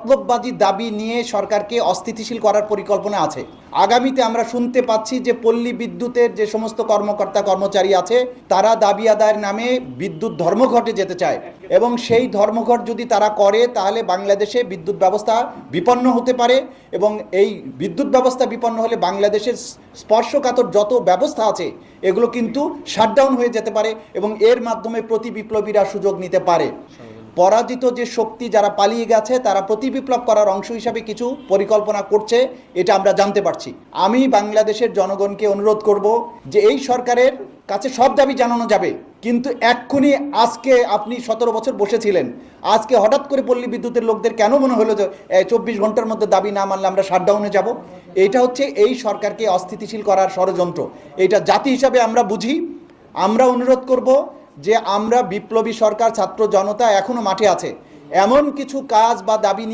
মতলববাদী দাবি নিয়ে সরকারকে অস্থিতিশীল করার পরিকল্পনা আছে। আগামীতে আমরা শুনতে পাচ্ছি যে পল্লী বিদ্যুতের যে সমস্ত কর্মকর্তা কর্মচারী আছে তারা দাবি আদায়ের নামে বিদ্যুৎ ধর্মঘটে যেতে চায়, এবং সেই ধর্মঘট যদি তারা করে তাহলে বাংলাদেশে বিদ্যুৎ ব্যবস্থা বিপন্ন হতে পারে, এবং এই বিদ্যুৎ ব্যবস্থা বিপন্ন হলে বাংলাদেশের স্পর্শকাতর যত ব্যবস্থা আছে এগুলো কিন্তু শাটডাউন হয়ে যেতে পারে, এবং এর মাধ্যমে প্রতি বিপ্লবীরা সুযোগ নিতে পারে। পরাজিত যে শক্তি যারা পালিয়ে গেছে তারা প্রতি বিপ্লব করার অংশ হিসাবে কিছু পরিকল্পনা করছে, এটা আমরা জানতে পারছি। আমি বাংলাদেশের জনগণকে অনুরোধ করব যে এই সরকারের কাছে সব দাবি জানানো যাবে, কিন্তু এক্ষুনি আজকে আপনি 17 বছর বসেছিলেন, আজকে হঠাৎ করে পল্লী বিদ্যুতের লোকদের কেন মনে হলো যে 24 ঘন্টার মধ্যে দাবি না মানলে আমরা শাটডাউনে যাব? এইটা হচ্ছে এই সরকারকে অস্থিতিশীল করার ষড়যন্ত্র। এটা জাতি হিসাবে আমরা বুঝি। আমরা অনুরোধ করব যে আমরা বিপ্লবী সরকার, ছাত্র জনতা এখনো মাঠে আছে, এমন কিছু কাজ বা দাবি